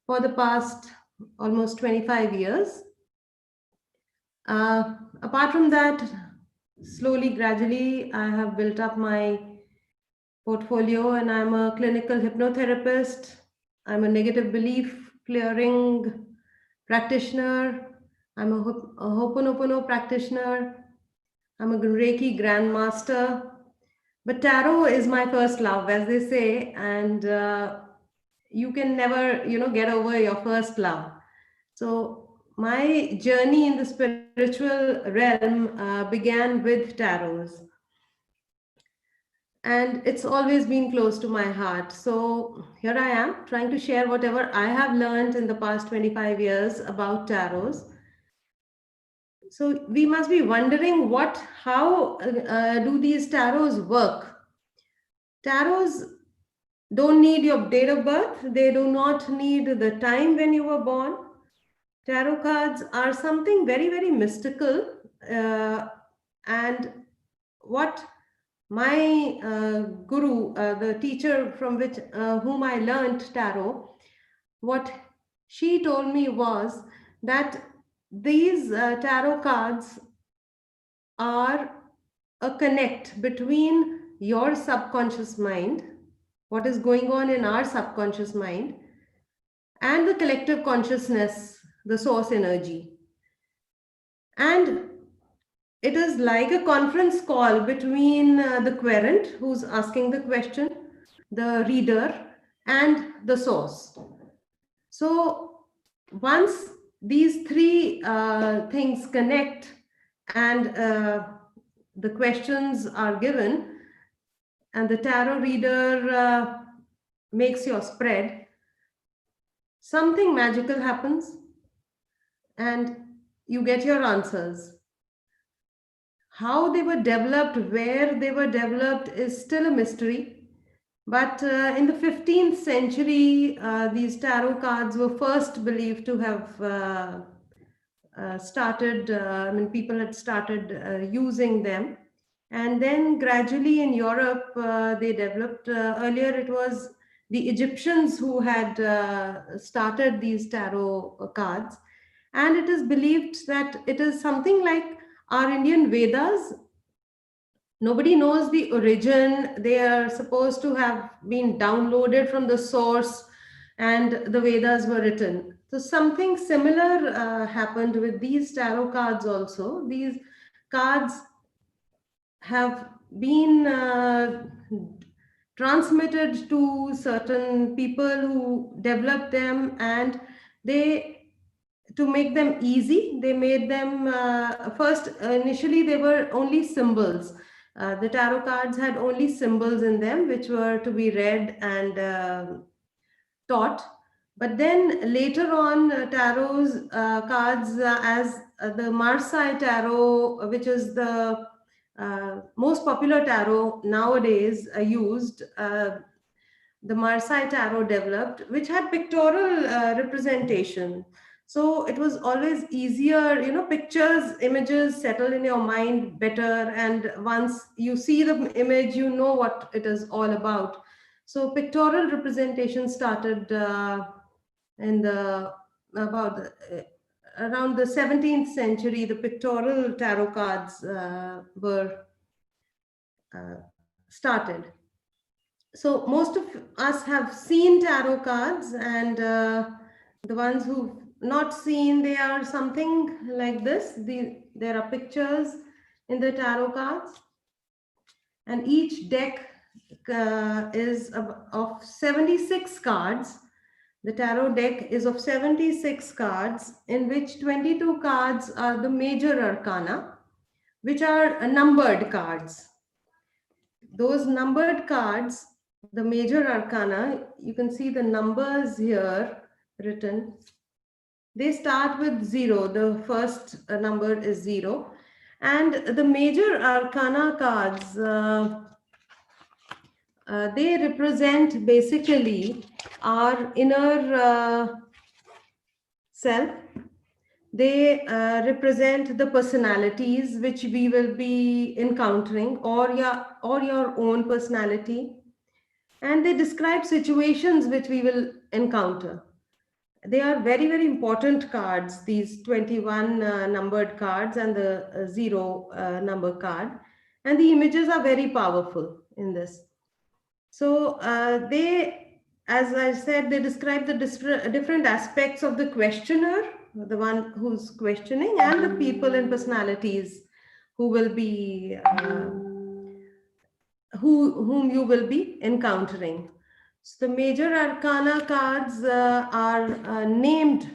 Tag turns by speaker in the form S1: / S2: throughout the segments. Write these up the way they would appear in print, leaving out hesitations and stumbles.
S1: for the past almost 25 years. Apart from that, slowly, gradually, I have built up my portfolio, and I'm a clinical hypnotherapist. I'm a negative belief clearing practitioner. I'm a Ho'oponopono practitioner. I'm a Reiki grandmaster. But tarot is my first love, as they say, and you can never, get over your first love. So my journey in the spiritual realm began with tarots, and it's always been close to my heart. So here I am trying to share whatever I have learned in the past 25 years about tarots. So we must be wondering how do these tarots work? Tarots don't need your date of birth. They do not need the time when you were born. Tarot cards are something very, very mystical. And what my guru, the teacher from which whom I learned tarot, what she told me was that these tarot cards are a connect between your subconscious mind, what is going on in our subconscious mind, and the collective consciousness, the source energy. And it is like a conference call between the querent who's asking the question, the reader, and the source. So once these three things connect and the questions are given, and the tarot reader makes your spread, something magical happens and you get your answers. How they were developed, where they were developed is still a mystery. But in the 15th century, these tarot cards were first believed to have started, people had started using them. And then gradually in Europe, they developed. Earlier, it was the Egyptians who had started these tarot cards. And it is believed that it is something like our Indian Vedas. Nobody knows the origin. They are supposed to have been downloaded from the source, and the Vedas were written. So something similar happened with these tarot cards also. These cards have been transmitted to certain people who developed them, and they, to make them easy, they made them first, initially they were only symbols. The tarot cards had only symbols in them which were to be read and taught. But then later on, tarot's cards, as the Marseille tarot, which is the most popular tarot nowadays used, the Marseille tarot developed, which had pictorial representation. So it was always easier, pictures, images settle in your mind better. And once you see the image, you know what it is all about. So pictorial representation started in the about the, around the 17th century. The pictorial tarot cards were started. So most of us have seen tarot cards, and the ones who've not seen, they are something like this. There are pictures in the tarot cards, and each deck is of 76 cards. The tarot deck is of 76 cards, in which 22 cards are the major arcana, which are numbered cards. Those numbered cards, the major arcana, you can see the numbers here written. They start with 0. The first number is 0. And the major arcana cards, they represent basically our inner self. They represent the personalities which we will be encountering, or your own personality. And they describe situations which we will encounter. They are very, very important cards, these 21 numbered cards and the 0 number card. And the images are very powerful in this. So as I said, they describe the different aspects of the questioner, the one who's questioning, and the people and personalities who will be whom you will be encountering. So the major arcana cards are named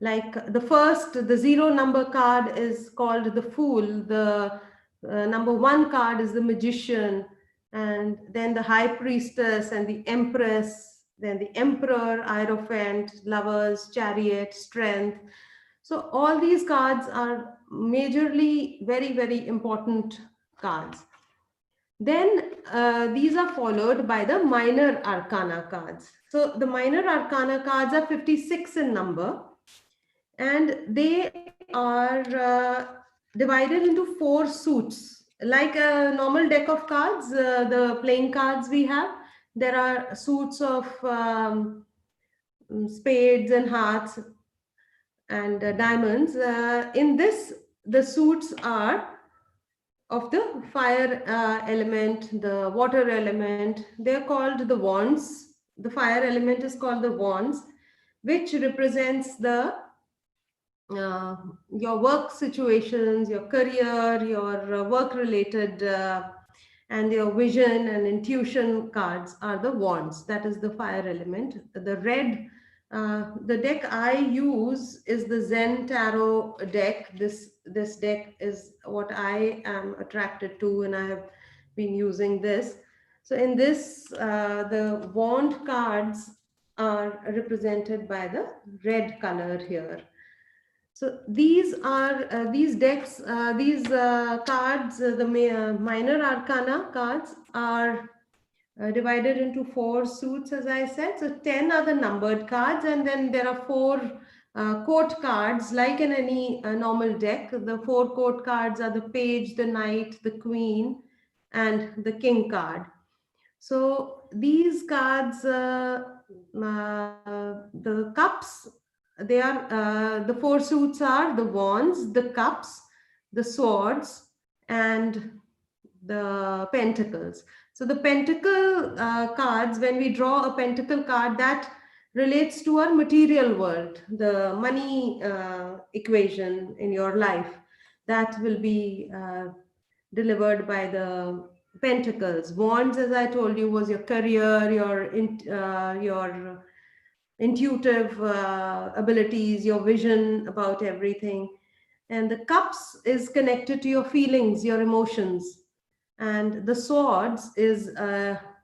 S1: like the first, the 0 number card is called the Fool. The number 1 card is the Magician, and then the High Priestess and the Empress, then the Emperor, Hierophant, Lovers, Chariot, Strength. So all these cards are majorly very, very important cards. Then these are followed by the minor arcana cards. So the minor arcana cards are 56 in number, and they are divided into 4 suits. Like a normal deck of cards, the playing cards we have, there are suits of spades and hearts and diamonds. In this, the suits are of the fire element, the water element. They're called the wands. The fire element is called the wands, which represents the your work situations, your career, your work related, and your vision and intuition cards are the wands. That is the fire element. The red, the deck I use is the Zen Tarot deck. This deck is what I am attracted to, and I have been using this. So in this, the wand cards are represented by the red color here. So these are these decks, these cards, the minor arcana cards are divided into 4 suits, as I said. So 10 are the numbered cards, and then there are 4 court cards, like in any normal deck. The 4 court cards are the page, the knight, the queen, and the king card. So these cards, the cups, they are the 4 suits are the wands, the cups, the swords, and the pentacles. So the pentacle cards, when we draw a pentacle card, that relates to our material world, the money equation in your life, that will be delivered by the pentacles. Wands, as I told you, was your career, your intuitive abilities, your vision about everything. And the cups is connected to your feelings, your emotions. And the swords is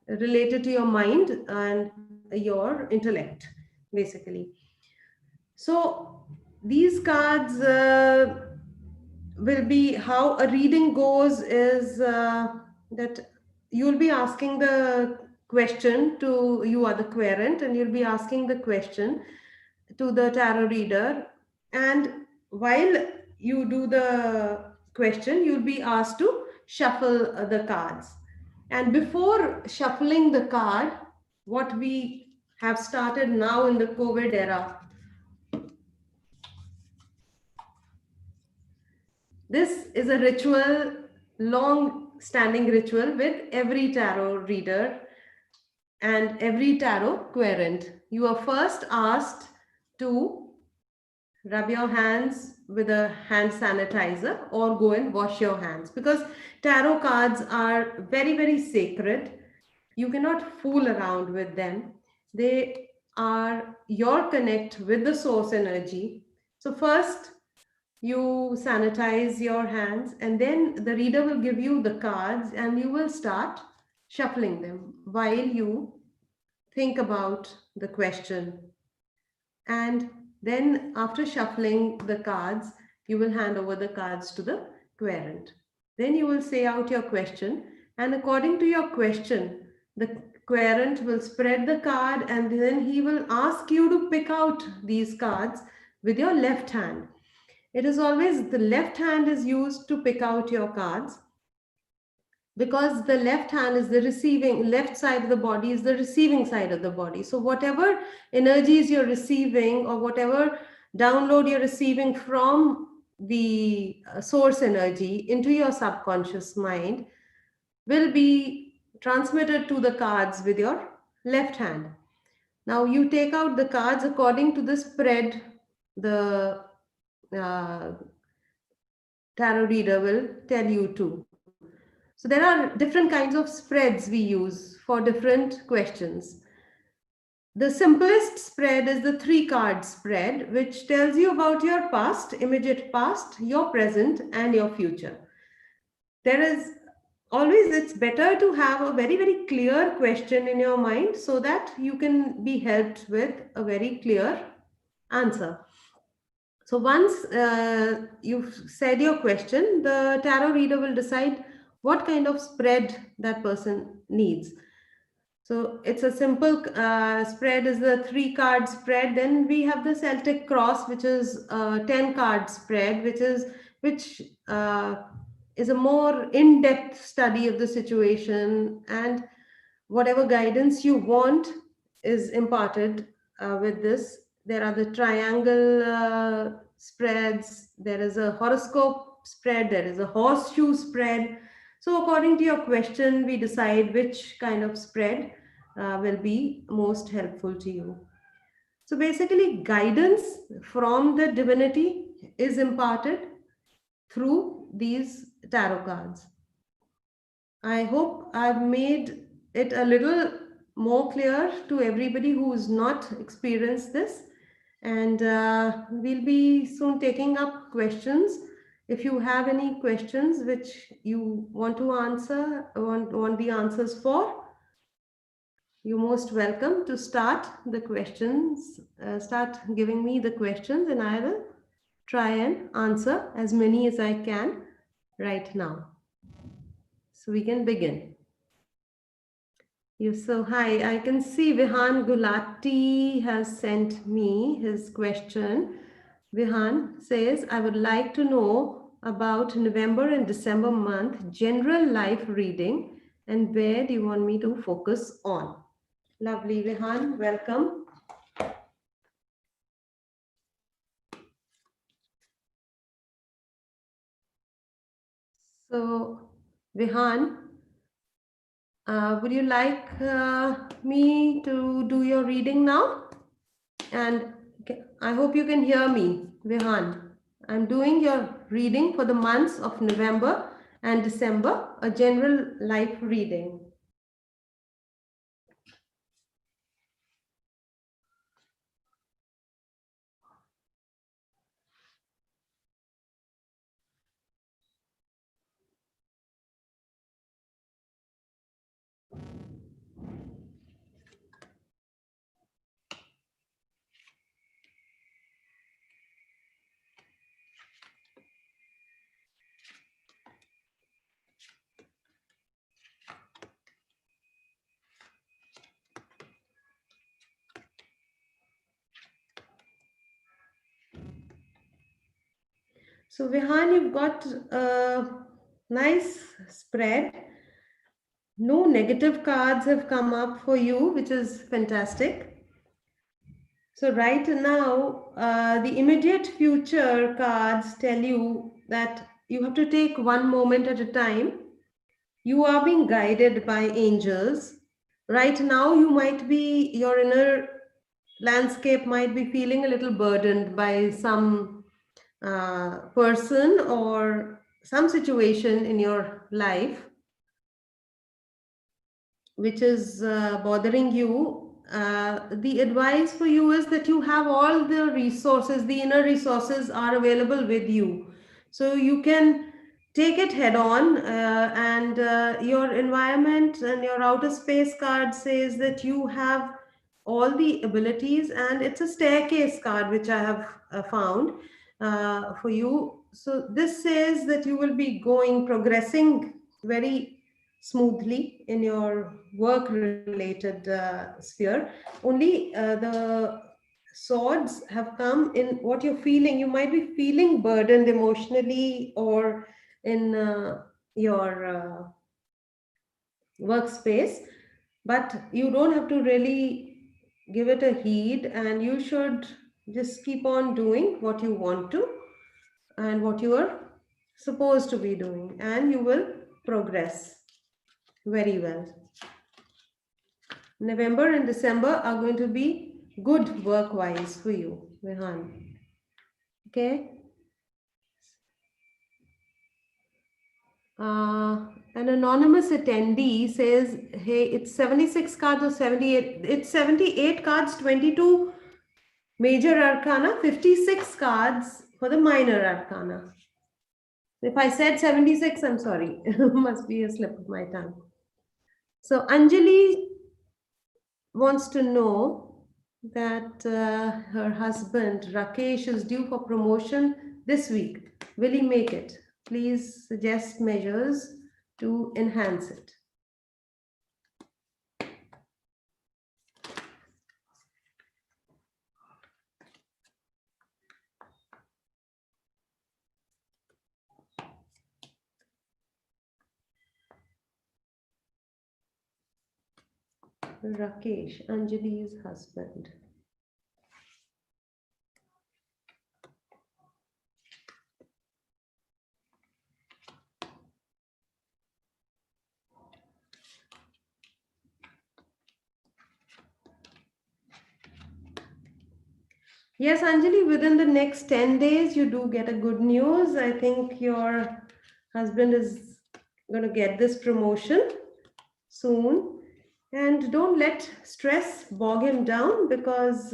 S1: related to your mind and your intellect, basically. So these cards will be, how a reading goes is that you'll be asking the question to, you are the querent, and you'll be asking the question to the tarot reader. And while you do the question, you'll be asked to shuffle the cards. And before shuffling the card, what we have started now in the COVID era, this is a ritual, long standing ritual with every tarot reader and every tarot querent. You are first asked to rub your hands with a hand sanitizer or go and wash your hands, because tarot cards are very, very sacred. You cannot fool around with them. They are your connect with the source energy. So first you sanitize your hands, and then the reader will give you the cards and you will start shuffling them while you think about the question. And then after shuffling the cards, you will hand over the cards to the querent. Then you will say out your question, and according to your question, the querent will spread the card, and then he will ask you to pick out these cards with your left hand. It is always the left hand is used to pick out your cards. because the left hand is the receiving, left side of the body is the receiving side of the body. So whatever energies you're receiving or whatever download you're receiving from the source energy into your subconscious mind will be transmitted to the cards with your left hand. Now you take out the cards according to the spread the uh, tarot reader will tell you to. So there are different kinds of spreads we use for different questions. The simplest spread is the three card spread, which tells you about your past, immediate past, your present, and your future. There is always, it's better to have a very, very clear question in your mind so that you can be helped with a very clear answer. So once you've said your question, the tarot reader will decide what kind of spread that person needs. So it's a simple spread is the three card spread. Then we have the Celtic cross, which is a 10 card spread, which is a more in-depth study of the situation, and whatever guidance you want is imparted with this. There are the triangle spreads, there is a horoscope spread, there is a horseshoe spread. So according to your question, we decide which kind of spread will be most helpful to you. So basically, guidance from the divinity is imparted through these tarot cards. I hope I've made it a little more clear to everybody who's not experienced this. And we'll be soon taking up questions. If you have any questions which you want to answer, want the answers for, you're most welcome to start the questions, start giving me the questions, and I will try and answer as many as I can right now. So we can begin. Yes, so hi, I can see Vihan Gulati has sent me his question. Vihan says, I would like to know about November and December month general life reading, and where do you want me to focus on? Lovely, Vihan, welcome. So, Vihan, would you like me to do your reading now? And I hope you can hear me, Vihan. I'm doing your reading for the months of November and December, a general life reading. So, Vihan, you've got a nice spread. No negative cards have come up for you, which is fantastic. So right now, the immediate future cards tell you that you have to take one moment at a time. You are being guided by angels. Right now, your inner landscape might be feeling a little burdened by some person or some situation in your life which is bothering you. The advice for you is that you have all the resources, the inner resources are available with you. So you can take it head on, and your environment and your outer space card says that you have all the abilities, and it's a staircase card which I have found for you. So this says that you will be progressing very smoothly in your work related sphere. Only the swords have come in what you're feeling. You might be feeling burdened emotionally or in your workspace, but you don't have to really give it a heed, and you should just keep on doing what you want to and what you are supposed to be doing, and you will progress very well. November and December are going to be good work wise for you, Rehan. Okay. An anonymous attendee says, hey, it's 76 cards or 78. It's 78 cards, 22 major arcana, 56 cards for the minor arcana. If I said 76, I'm sorry. Must be a slip of my tongue. So Anjali wants to know that her husband Rakesh is due for promotion this week. Will he make it? Please suggest measures to enhance it. Rakesh, Anjali's husband. Yes, Anjali, within the next 10 days, you do get a good news. I think your husband is going to get this promotion soon. And don't let stress bog him down, because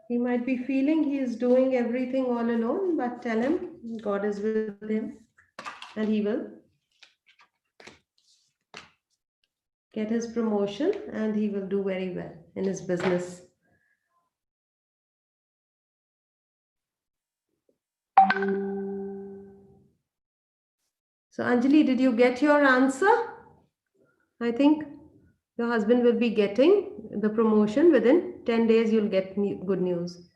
S1: he might be feeling he is doing everything all alone, but tell him God is with him and he will get his promotion and he will do very well in his business. So, Anjali, did you get your answer? I think your husband will be getting the promotion within 10 days. You'll get good news.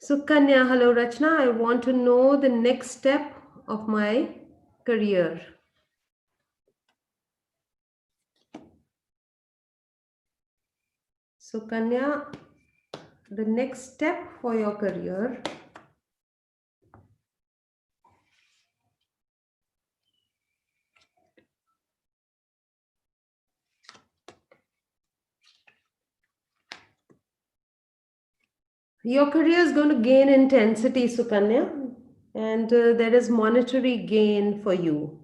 S1: So, Kanya, hello, Rachna. I want to know the next step of my career. So, Kanya, the next step for your career. Your career is going to gain intensity, Sukanya, and there is monetary gain for you.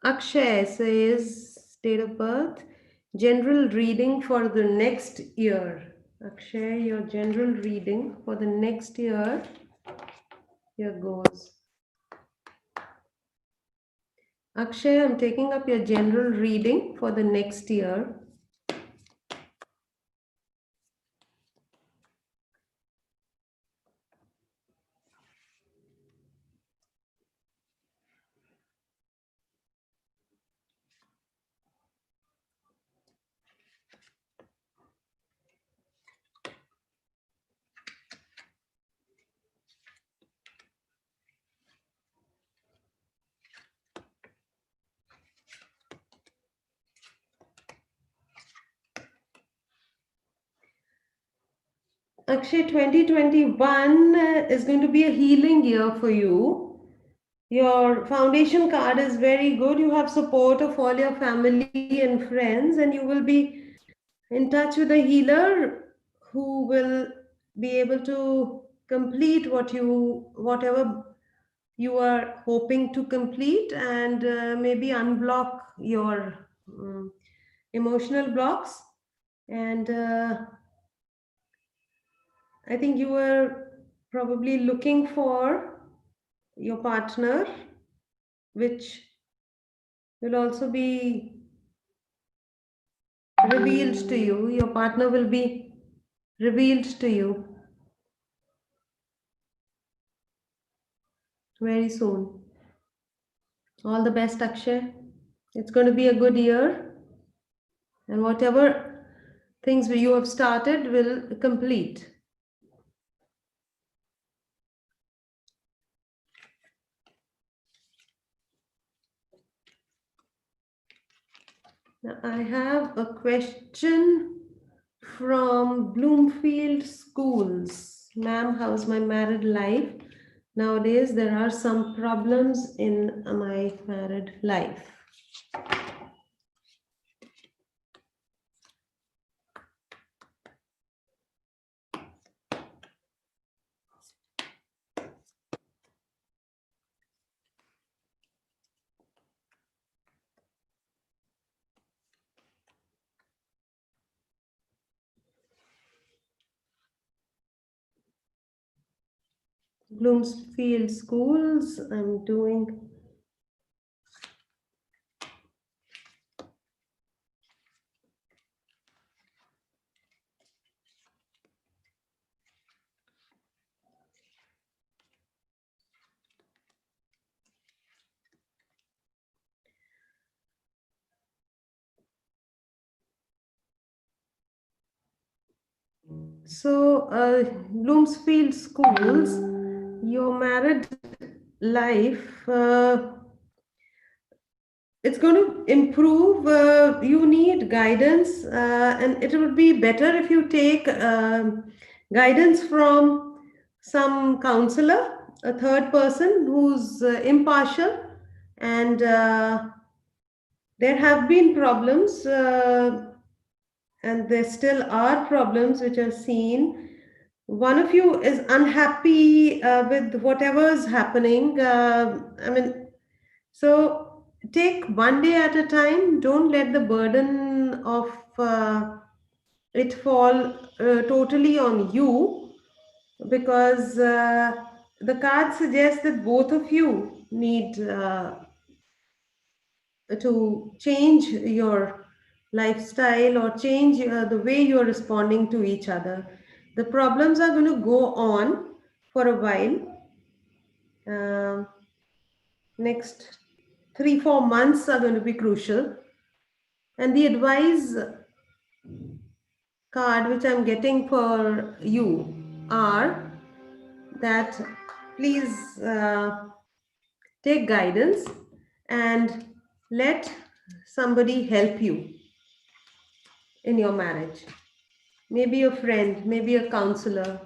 S1: Akshay says date of birth, general reading for the next year. Akshay, your general reading for the next year. Here goes. Akshay, I'm taking up your general reading for the next year. Akshay, 2021 is going to be a healing year for you. Your foundation card is very good. You have support of all your family and friends, and you will be in touch with a healer who will be able to complete whatever you are hoping to complete, and maybe unblock your emotional blocks. And I think you were probably looking for your partner, which will also be revealed to you. Your partner will be revealed to you very soon. All the best, Akshay. It's going to be a good year, and whatever things you have started will complete. Now, I have a question from Bloomfield Schools. Ma'am, how's my married life? Nowadays, there are some problems in my married life. Bloomfield Schools, I'm doing. So, Bloomfield Schools, your married life, it's going to improve. You need guidance, and it would be better if you take guidance from some counselor, a third person who's impartial. And there have been problems, and there still are problems which are seen. One of you is unhappy with whatever is happening. So take one day at a time. Don't let the burden of it fall totally on you, because the card suggests that both of you need to change your lifestyle or change the way you're responding to each other. The problems are going to go on for a while. Um, Next 3 4 months are going to be crucial. And the advice card which I'm getting for you are that please take guidance and let somebody help you in your marriage. Maybe a friend, maybe a counselor,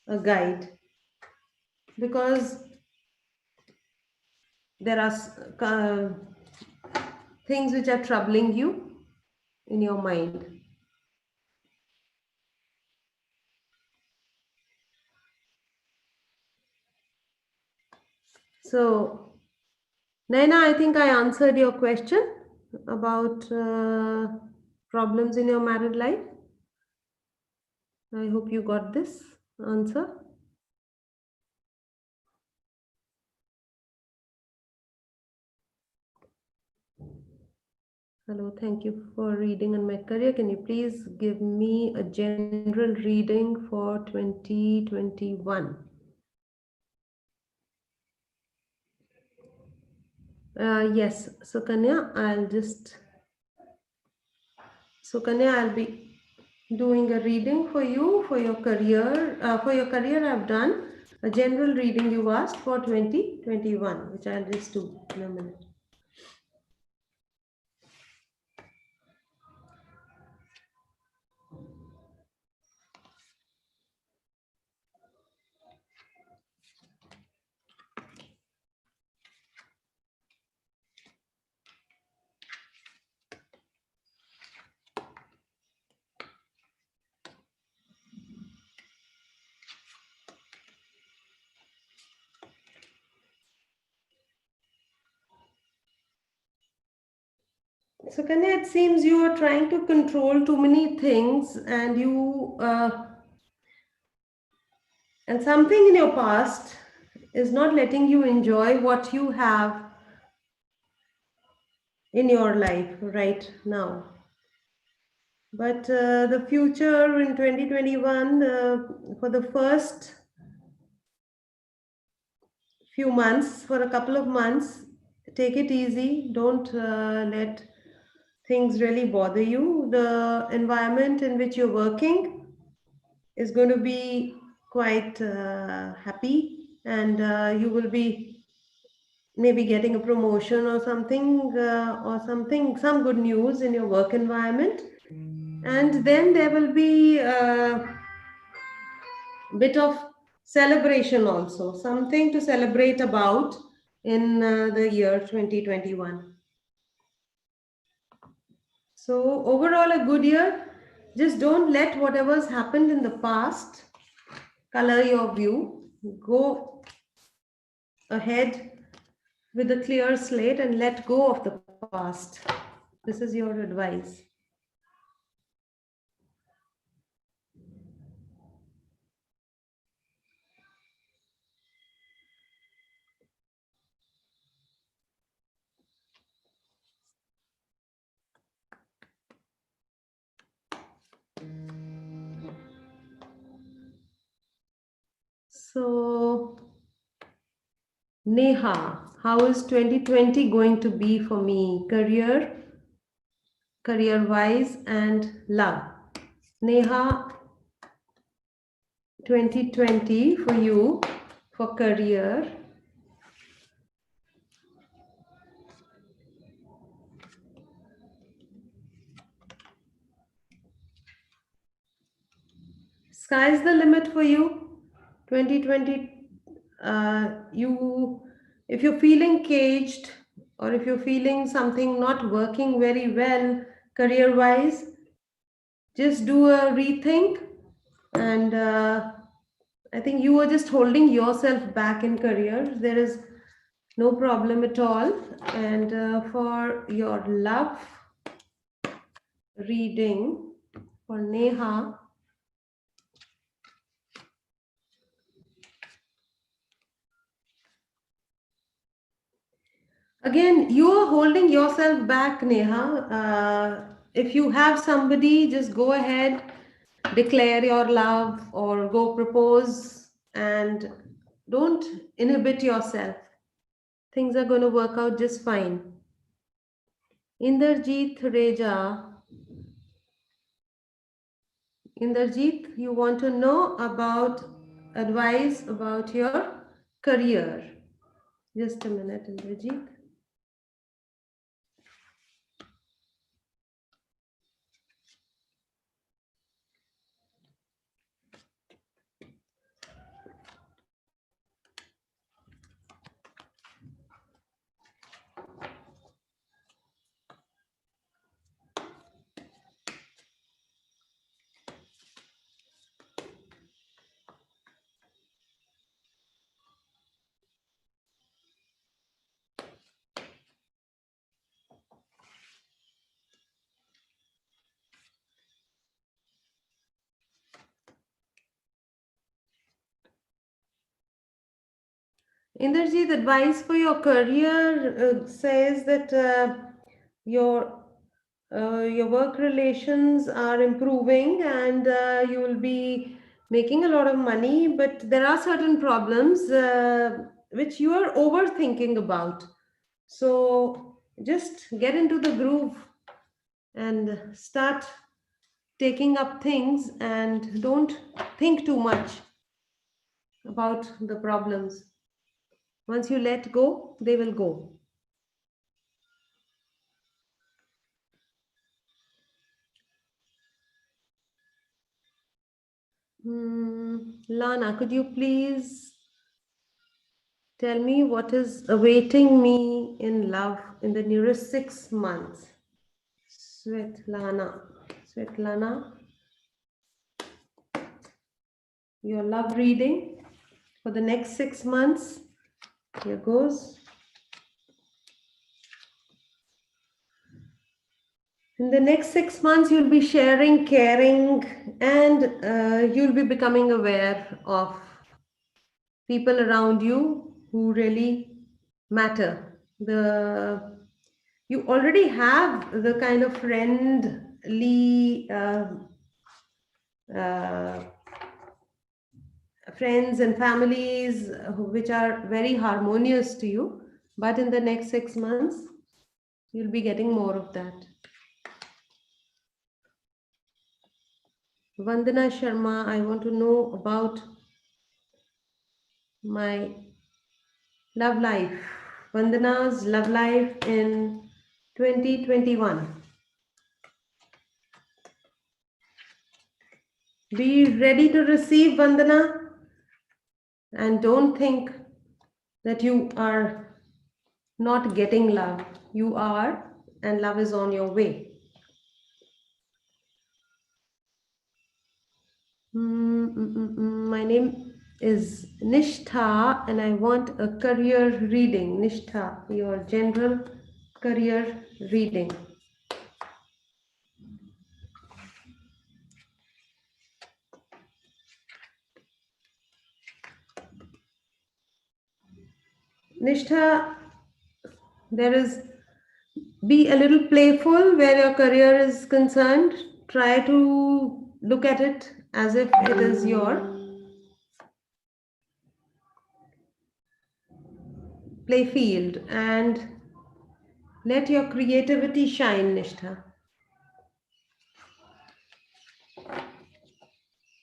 S1: a guide, because there are things which are troubling you in your mind. So, Naina, I think I answered your question about problems in your married life. I hope you got this answer. Hello, thank you for reading on my career. Can you please give me a general reading for 2021? Yes. So Kanya, I'll be doing a reading for you for your career. For your career, I've done a general reading you asked for 2021, which I'll just do in a minute. So Kanya, it seems you are trying to control too many things, and and something in your past is not letting you enjoy what you have in your life right now. But the future in 2021, for the first few months, for a couple of months, take it easy. Don't let things really bother you. The environment in which you're working is going to be quite happy, and you will be maybe getting a promotion or something, some good news in your work environment. And then there will be a bit of celebration also, something to celebrate about in the year 2021. So, overall, a good year. Just don't let whatever's happened in the past color your view. Go ahead with a clear slate and let go of the past. This is your advice. So, Neha, how is 2020 going to be for me? Career wise, and love. Neha, 2020 for you, for career. Sky's the limit for you. 2020, you, if you're feeling caged, or if you're feeling something not working very well career wise, just do a rethink. And I think you are just holding yourself back in career. There is no problem at all. And for your love reading for Neha, again, you are holding yourself back, Neha. If you have somebody, just go ahead, declare your love, or go propose, and don't inhibit yourself. Things are going to work out just fine. Inderjeet Reja. Inderjeet, you want to know about advice about your career. Just a minute, Inderjeet. Inderjeet, advice for your career says that your your work relations are improving, and you will be making a lot of money, but there are certain problems which you are overthinking about. So just get into the groove and start taking up things, and don't think too much about the problems. Once you let go, they will go. Lana, could you please tell me what is awaiting me in love in the nearest 6 months? Svetlana. Svetlana, your love reading for the next 6 months. Here goes. In the next 6 months, you'll be sharing, caring, and you'll be becoming aware of people around you who really matter. You already have the kind of friendly uh, friends and families which are very harmonious to you, but in the next 6 months, you'll be getting more of that. Vandana Sharma, I want to know about my love life Vandana's love life in 2021. Be ready to receive, Vandana, and don't think that you are not getting love. You are, and love is on your way. My name is Nishtha, and I want a career reading. Nishtha, your general career reading. Nishtha, there is be a little playful where your career is concerned. Try to look at it as if it is your play field and let your creativity shine, Nishtha.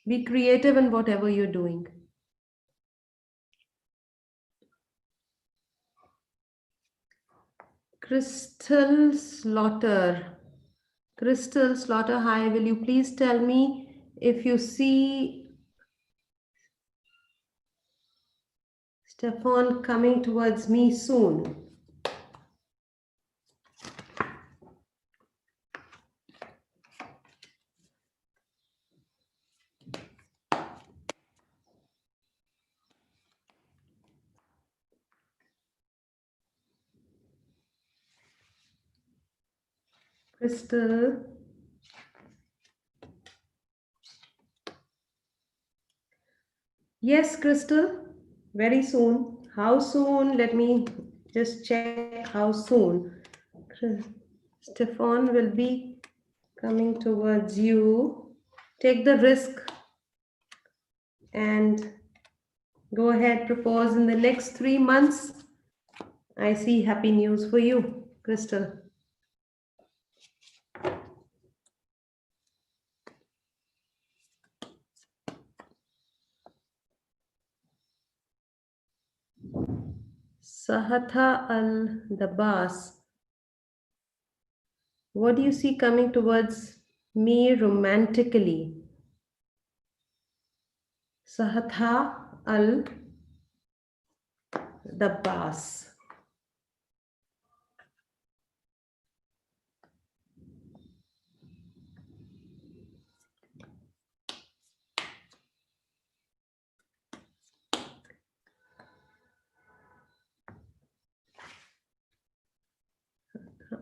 S1: Be creative in whatever you're doing. Crystal Slaughter. Crystal Slaughter, hi. Will you please tell me if you see Stefan coming towards me soon? Crystal. Yes, Crystal. Very soon. How soon? Let me just check how soon. Stefan will be coming towards you. Take the risk and go ahead, propose in the next 3 months. I see happy news for you, Crystal. Sahatha al-Dabas. What do you see coming towards me romantically? Sahatha al-Dabas.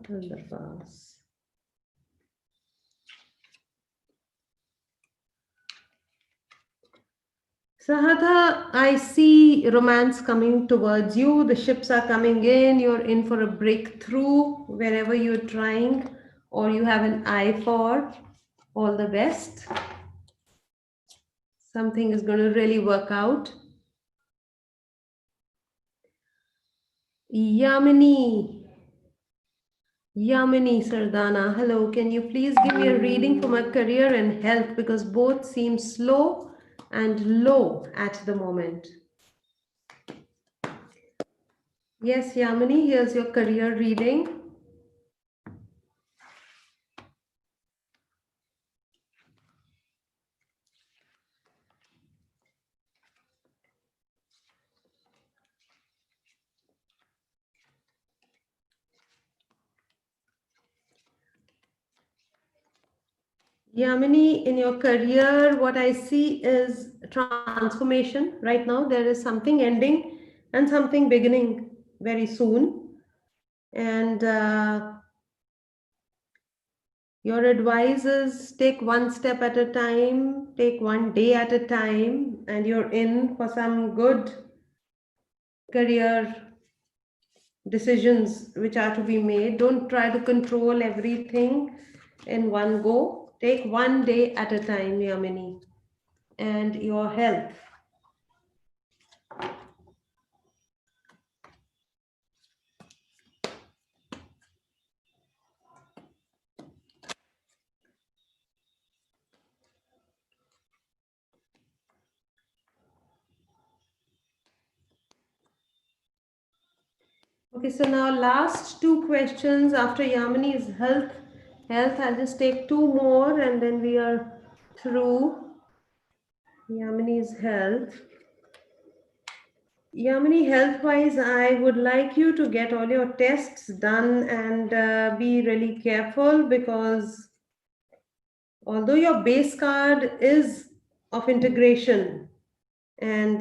S1: Al-Dabas. Sahatha, I see romance coming towards you. The ships are coming in. You're in for a breakthrough wherever you're trying or you have an eye for. All the best. Something is going to really work out. Yamini. Yamini Sardana. Hello. Can you please give me a reading for my career and health because both seem slow and low at the moment? Yes, Yamini, here's your career reading. Yamini, in your career, what I see is transformation. Right now, there is something ending and something beginning very soon. And your advice is take one step at a time, take one day at a time, and you're in for some good career decisions which are to be made. Don't try to control everything in one go. Take one day at a time, Yamini. And your health. Okay, so now last two questions after Yamini's health. I'll just take two more and then we are through Yamini's health. Yamini, health wise, I would like you to get all your tests done and be really careful, because although your base card is of integration, and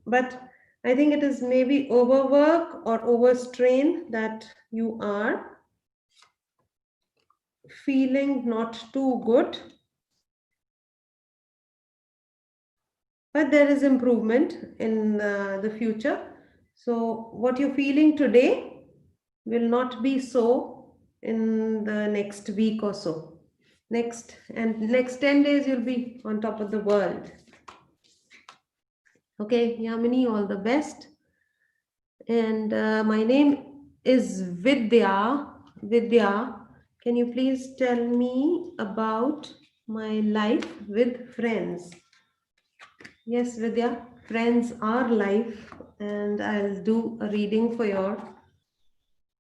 S1: but I think it is maybe overwork or overstrain that you are feeling not too good, but there is improvement in the future. So what you're feeling today will not be so in the next week or so. Next 10 days you'll be on top of the world. Okay, Yamini, all the best. And my name is Vidya. Vidya, can you please tell me about my life with friends? Yes, Vidya, friends are life, and I'll do a reading for your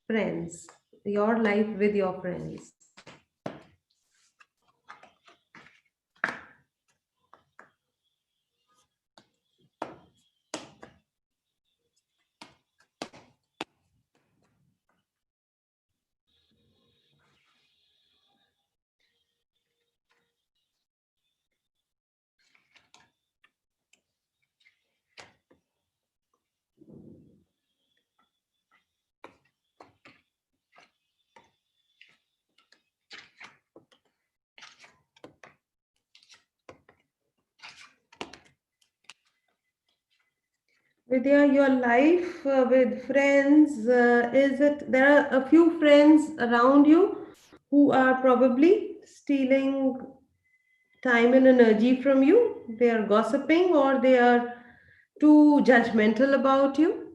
S1: friends, your life with your friends. Vidya, your life with friends, is it there are a few friends around you who are probably stealing time and energy from you? They are gossiping or they are too judgmental about you?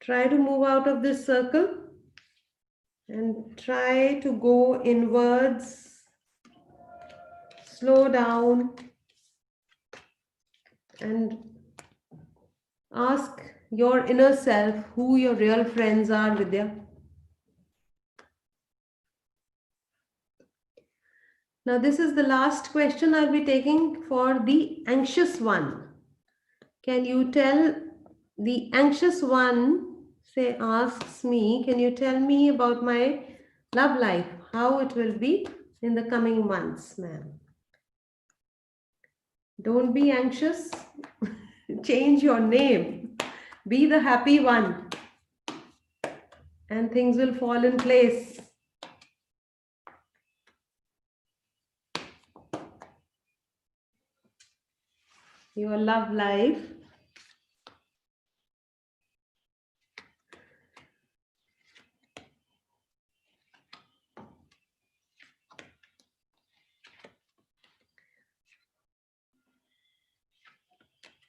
S1: Try to move out of this circle and try to go inwards, slow down, and ask your inner self who your real friends are, Vidya. Now, this is the last question I'll be taking for the anxious one. Can you tell the anxious one, say, asks me, can you tell me about my love life, how it will be in the coming months, ma'am? Don't be anxious. Change your name. Be the happy one, and things will fall in place. Your love life.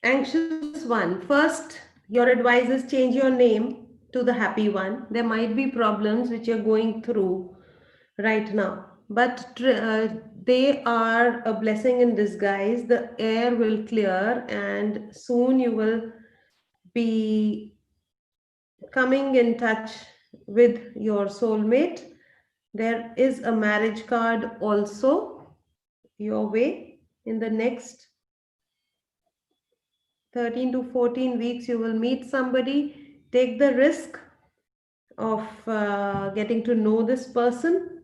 S1: Anxious one. First, your advice is change your name to the happy one. There might be problems which you're going through right now, but they are a blessing in disguise. The air will clear, and soon you will be coming in touch with your soulmate. There is a marriage card also your way. In the next 13 to 14 weeks, you will meet somebody. Take the risk of getting to know this person.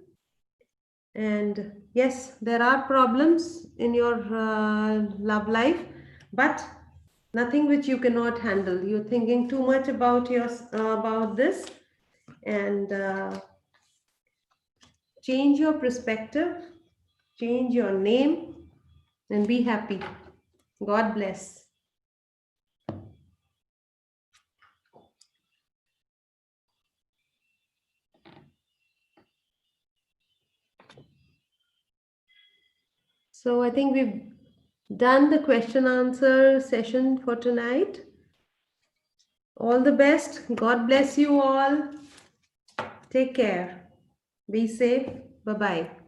S1: And yes, there are problems in your love life, but nothing which you cannot handle. You're thinking too much about about this, and change your perspective, change your name, and be happy. God bless. So I think we've done the question answer session for tonight. All the best. God bless you all. Take care. Be safe. Bye bye.